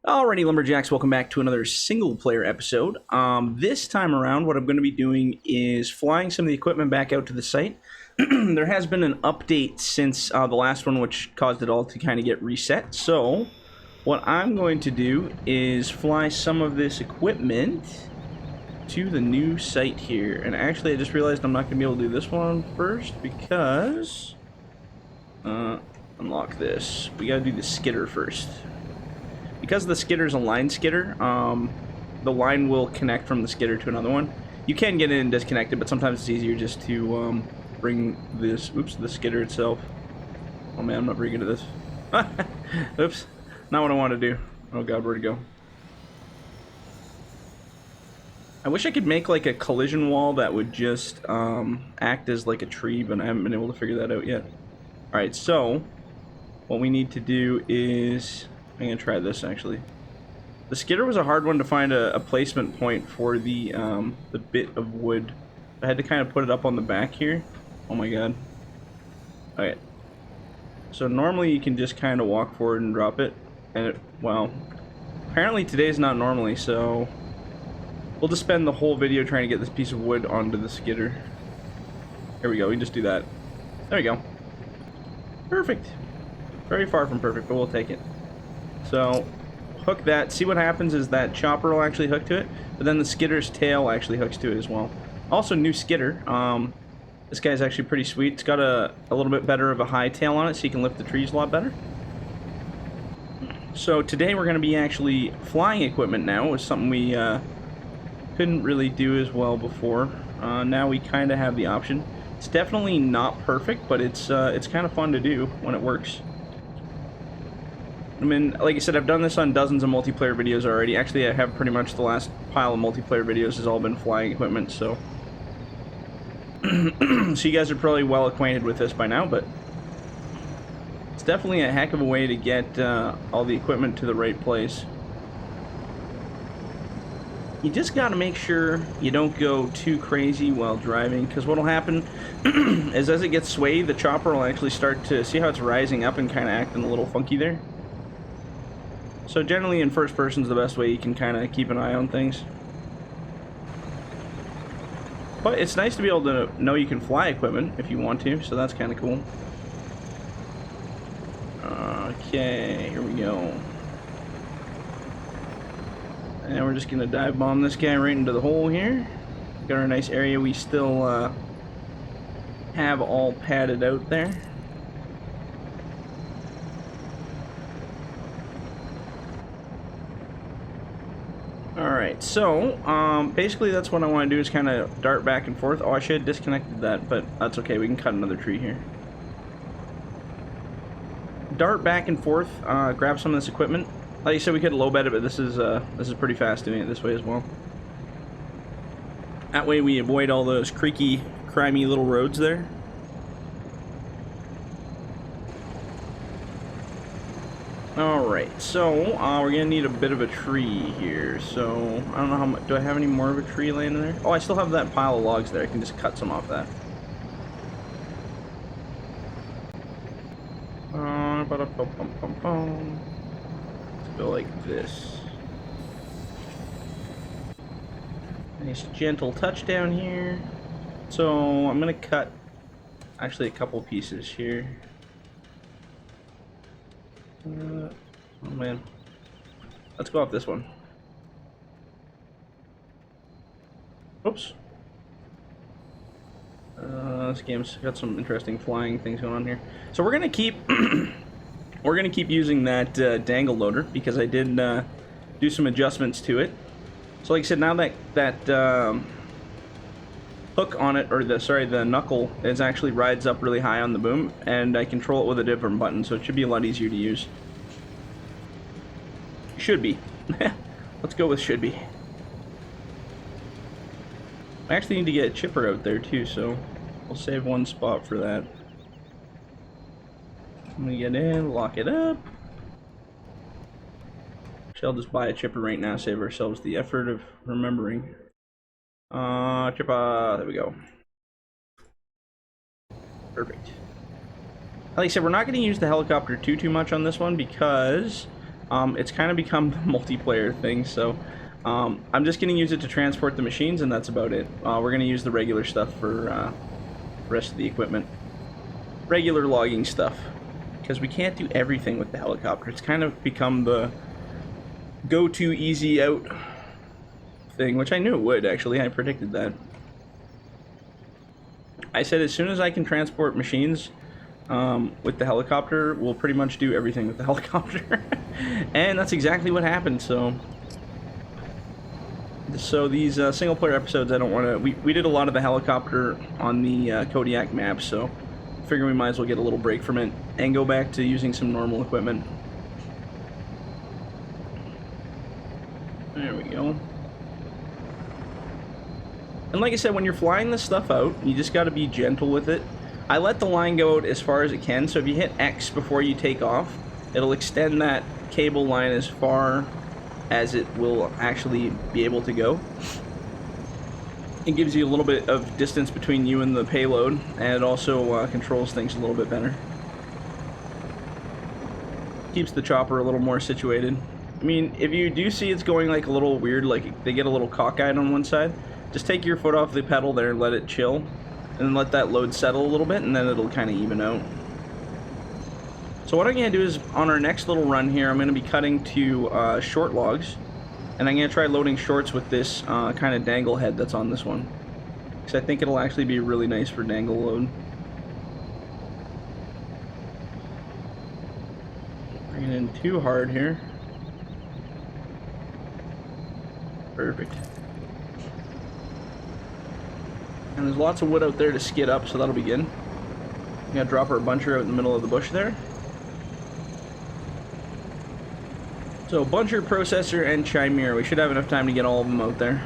Alrighty, Lumberjacks, welcome back to another single-player episode. This time around, what I'm going to be doing is flying some of the equipment back out to the site. There has been an update since the last one, which caused it all to kind of get reset. So, what I'm going to do is fly some of this equipment to the new site here. And actually, I just realized I'm not going to be able to do this one first because... unlock this. We got to do the skidder first. Because the skidder is a line skidder, the line will connect from the skidder to another one. You can get it and disconnect it, but sometimes it's easier just to bring this, the skidder itself. Oh man, I'm not very good at this. Oops, not what I want to do. Oh god, where'd it go? I wish I could make like a collision wall that would just act as like a tree, but I haven't been able to figure that out yet. Alright, so what we need to do is... I'm gonna try this actually. The skidder was a hard one to find a placement point for the bit of wood. I had to kind of put it up on the back here. Oh my god. Alright. So normally you can just kind of walk forward and drop it. And it, well, apparently today's not normally, so we'll just spend the whole video trying to get this piece of wood onto the skidder. Here we go, we can just do that. There we go. Perfect. Very far from perfect, but we'll take it. So, hook that. See what happens is that chopper will actually hook to it, but then the skidder's tail actually hooks to it as well. Also, new skidder. This guy's actually pretty sweet. It's got a little bit better of a high tail on it, so you can lift the trees a lot better. So today we're going to be actually flying equipment now. It was something we couldn't really do as well before. Now we kind of have the option. It's definitely not perfect, but it's kind of fun to do when it works. I mean, like I said, I've done this on dozens of multiplayer videos already. Actually, I have pretty much the last pile of multiplayer videos has all been flying equipment, so... so you guys are probably well acquainted with this by now, but... it's definitely a heck of a way to get all the equipment to the right place. You just gotta make sure you don't go too crazy while driving, because what'll happen is as it gets swayed, the chopper will actually start to... see how it's rising up and kind of acting a little funky there? So generally in first person is the best way you can kind of keep an eye on things. But it's nice to be able to know you can fly equipment if you want to, so that's kind of cool. Okay, here we go. And we're just going to dive bomb this guy right into the hole here. Got our nice area we still have all padded out there. Alright, so, basically that's what I want to do is kind of dart back and forth. Oh, I should have disconnected that, but that's okay, we can cut another tree here. Dart back and forth, grab some of this equipment. Like I said, we could low bed it, but this is pretty fast doing it this way as well. That way we avoid all those creaky, crimey little roads there. Alright, so we're gonna need a bit of a tree here. So I don't know how much. Do I have any more of a tree laying in there? Oh, I still have that pile of logs there. I can just cut some off that. Let's go like this. Nice gentle touch down here. So I'm gonna cut actually a couple pieces here. Oh man, let's go off this one. Oops. This game's got some interesting flying things going on here. So we're gonna keep using that dangle loader because I did do some adjustments to it. So like I said, now that hook on it, or the knuckle, is actually rides up really high on the boom, and I control it with a different button, so it should be a lot easier to use. Should be. Let's go with should be. I actually need to get a chipper out there too, so we'll save one spot for that. I'm gonna get in, lock it up. I'll just buy a chipper right now, save ourselves the effort of remembering. Chipper, there we go. Perfect. Like I said, we're not going to use the helicopter too much on this one because it's kind of become the multiplayer thing, so I'm just going to use it to transport the machines, and that's about it. We're going to use the regular stuff for the rest of the equipment. Regular logging stuff, because we can't do everything with the helicopter. It's kind of become the go-to easy out thing, which I knew it would, actually. I predicted that. I said as soon as I can transport machines with the helicopter, we'll pretty much do everything with the helicopter. And that's exactly what happened. So these single player episodes, I don't want to, we did a lot of the helicopter on the Kodiak map, so I figure we might as well get a little break from it and go back to using some normal equipment. There we go. And like I said, when you're flying this stuff out, you just got to be gentle with it. I let the line go out as far as it can, so if you hit X before you take off, it'll extend that cable line as far as it will actually be able to go. It gives you a little bit of distance between you and the payload, and it also controls things a little bit better. Keeps the chopper a little more situated. I mean, if you do see it's going like a little weird, like they get a little cockeyed on one side, just take your foot off the pedal there and let it chill, and then let that load settle a little bit, and then it'll kind of even out. So what I'm going to do is, on our next little run here, I'm going to be cutting to short logs, and I'm going to try loading shorts with this kind of dangle head that's on this one, because I think it'll actually be really nice for dangle load. Bring it in too hard here. Perfect. And there's lots of wood out there to skid up, so that'll be good. I'm gonna drop our buncher out in the middle of the bush there. So buncher, processor, and chimera. We should have enough time to get all of them out there.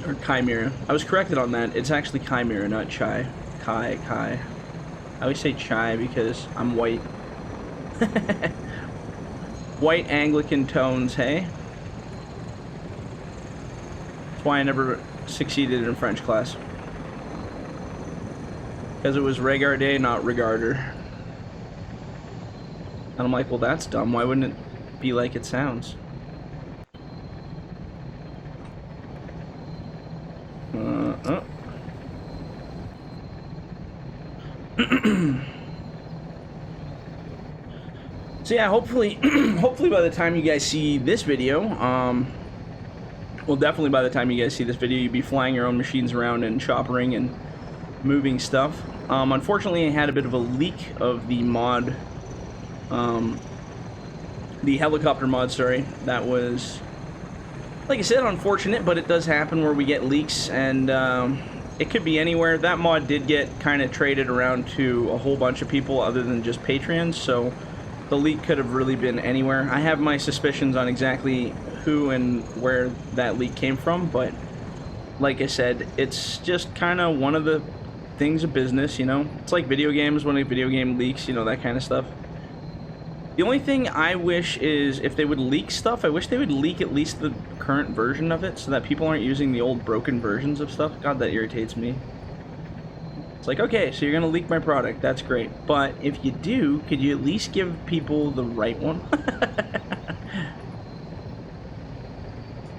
Or chimera. I was corrected on that. It's actually chimera, not chai. Kai. I always say chai because I'm white. White Anglican tones, hey? That's why I never succeeded in French class. Because it was regarder, not regarder. And I'm like, well, that's dumb. Why wouldn't it be like it sounds? So yeah, hopefully by the time you guys see this video, well, definitely by the time you guys see this video, you'll be flying your own machines around and choppering and moving stuff. Unfortunately, I had a bit of a leak of the mod, the helicopter mod, sorry. That was, like I said, unfortunate, but it does happen where we get leaks, and it could be anywhere. That mod did get kind of traded around to a whole bunch of people other than just Patreons, so the leak could have really been anywhere. I have my suspicions on exactly who and where that leak came from, but like I said, it's just kind of one of the things of business, you know? It's like video games, when a video game leaks, you know, that kind of stuff. The only thing I wish is, if they would leak stuff, I wish they would leak at least the current version of it, so that people aren't using the old broken versions of stuff. God, that irritates me. It's like, okay, so you're gonna leak my product, that's great, but if you do, could you at least give people the right one?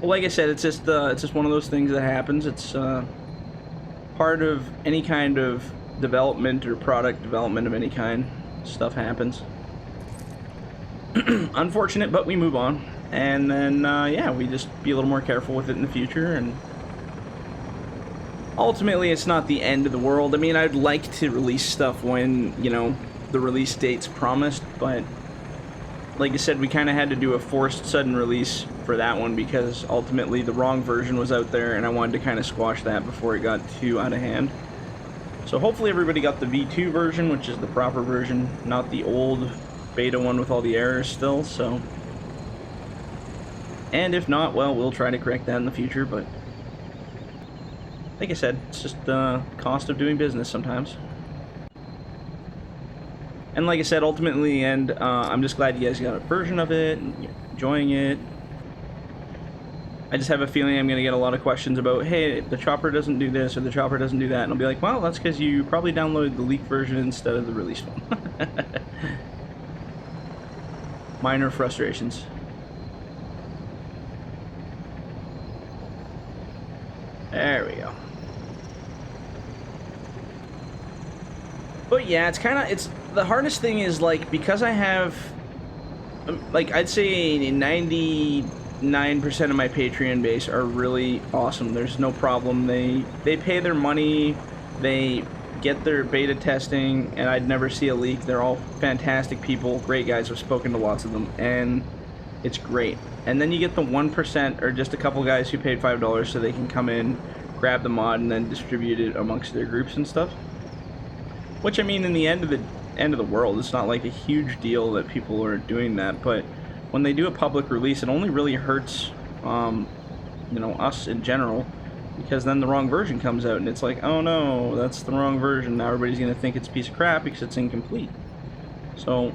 Well, like I said, it's just one of those things that happens. It's part of any kind of development or product development of any kind. Stuff happens. Unfortunate, but we move on. And then, yeah, we just be a little more careful with it in the future. And ultimately, it's not the end of the world. I mean, I'd like to release stuff when, you know, the release date's promised, but like I said, we kind of had to do a forced sudden release for that one because ultimately the wrong version was out there, and I wanted to kind of squash that before it got too out of hand. So hopefully everybody got the V2 version, which is the proper version, not the old beta one with all the errors still, so. And if not, well, we'll try to correct that in the future, but like I said, it's just the cost of doing business sometimes. And like I said, ultimately, and I'm just glad you guys got a version of it and you're enjoying it. I just have a feeling I'm going to get a lot of questions about, hey, the chopper doesn't do this or the chopper doesn't do that. And I'll be like, well, that's because you probably downloaded the leaked version instead of the released one. Minor frustrations. There we go. But yeah, it's kind of, it's, the hardest thing is, like, because I have, like, I'd say 99% of my Patreon base are really awesome. There's no problem. They pay their money, they get their beta testing, and I'd never see a leak. They're all fantastic people, great guys. I've spoken to lots of them, and it's great. And then you get the 1%, or just a couple guys who paid $5 so they can come in, grab the mod, and then distribute it amongst their groups and stuff. Which, I mean, in the end of the world, it's not like a huge deal that people are doing that, but when they do a public release, it only really hurts, you know, us in general, because then the wrong version comes out, and it's like, oh no, that's the wrong version. Now everybody's gonna think it's a piece of crap because it's incomplete. So,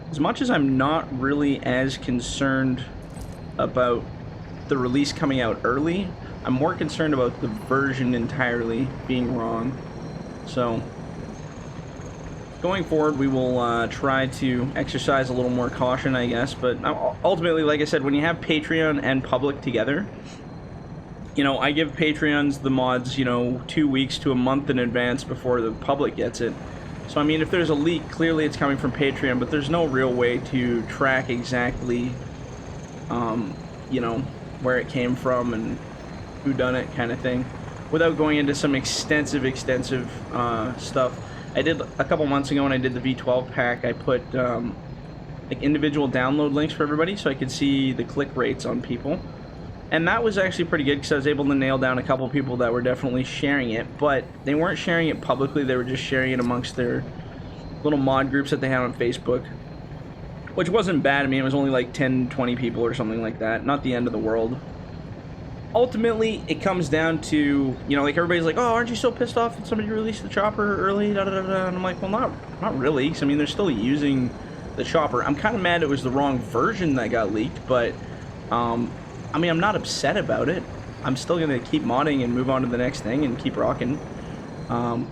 as much as I'm not really as concerned about the release coming out early, I'm more concerned about the version entirely being wrong. So, going forward, we will try to exercise a little more caution, I guess, but ultimately, like I said, when you have Patreon and public together, you know, I give Patreons the mods, you know, 2 weeks to a month in advance before the public gets it. So, I mean, if there's a leak, clearly it's coming from Patreon, but there's no real way to track exactly, you know, where it came from and who done it kind of thing, without going into some extensive stuff. I did a couple months ago when I did the V12 pack, I put like individual download links for everybody so I could see the click rates on people. And that was actually pretty good because I was able to nail down a couple people that were definitely sharing it, but they weren't sharing it publicly, they were just sharing it amongst their little mod groups that they had on Facebook. Which wasn't bad. I mean, it was only like 10, 20 people or something like that. Not the end of the world. Ultimately, it comes down to, you know, like everybody's like, oh, aren't you so pissed off that somebody released the chopper early, da da da da, and I'm like, well, not really, because I mean, they're still using the chopper. I'm kind of mad it was the wrong version that got leaked, but, I mean, I'm not upset about it. I'm still going to keep modding and move on to the next thing and keep rocking. I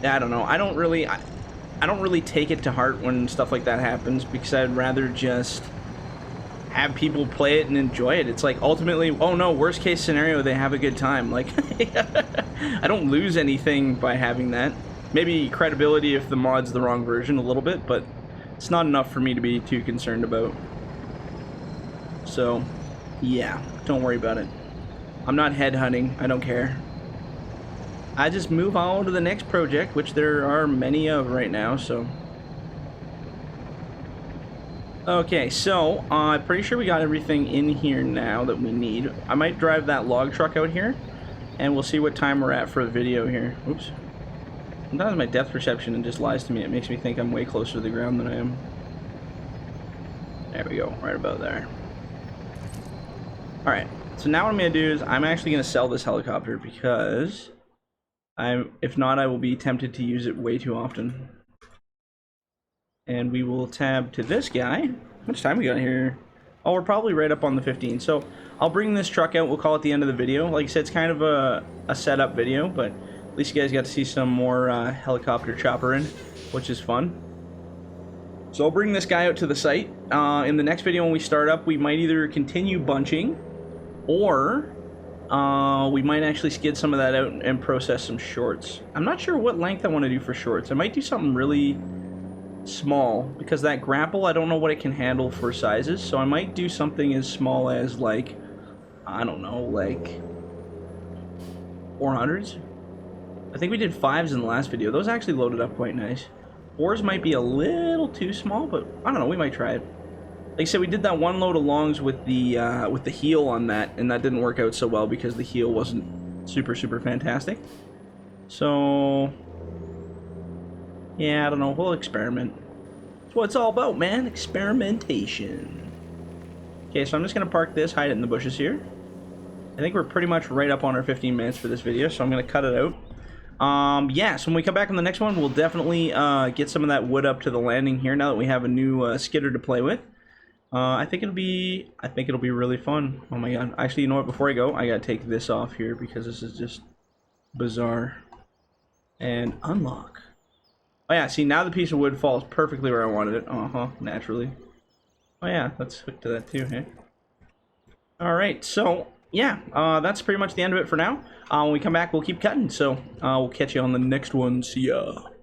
don't know, I don't really take it to heart when stuff like that happens, because I'd rather just have people play it and enjoy it. It's like, ultimately, oh no, worst case scenario, they have a good time. Like, I don't lose anything by having that. Maybe credibility if the mod's the wrong version a little bit, but it's not enough for me to be too concerned about. So, yeah, don't worry about it. I'm not headhunting, I don't care. I just move on to the next project, which there are many of right now, so. Okay, so, I'm pretty sure we got everything in here now that we need. I might drive that log truck out here, and we'll see what time we're at for the video here. Oops. Sometimes my depth perception just lies to me. It makes me think I'm way closer to the ground than I am. There we go, right about there. Alright, so now what I'm going to do is I'm actually going to sell this helicopter because if not, I will be tempted to use it way too often. And we will tab to this guy. How much time we got here? Oh, we're probably right up on the 15. So I'll bring this truck out. We'll call it the end of the video. Like I said, it's kind of a setup video, but at least you guys got to see some more helicopter chopper in, which is fun. So I'll bring this guy out to the site. In the next video when we start up, we might either continue bunching, or we might actually skid some of that out and process some shorts. I'm not sure what length I want to do for shorts. I might do something really small, because that grapple, I don't know what it can handle for sizes, so I might do something as small as, like, I don't know, like 400s. I think we did 5s in the last video. Those actually loaded up quite nice. 4s might be a little too small, but I don't know, we might try it. Like I said, we did that one load of longs with the heel on that, and that didn't work out so well because the heel wasn't super fantastic. So yeah, I don't know, we'll experiment. That's what it's all about, man. Experimentation. Okay, so I'm just gonna park this, hide it in the bushes here. I think we're pretty much right up on our 15 minutes for this video, so I'm gonna cut it out. Yeah, so when we come back on the next one, we'll definitely get some of that wood up to the landing here now that we have a new skidder to play with. I think it'll be really fun. Oh my god. Actually, you know what, before I go, I gotta take this off here because this is just bizarre. And unlock. Oh yeah, see, now the piece of wood falls perfectly where I wanted it. Uh-huh, naturally. Oh yeah, let's hook to that too, hey? Alright, so, yeah, that's pretty much the end of it for now. When we come back, we'll keep cutting, so we'll catch you on the next one. See ya.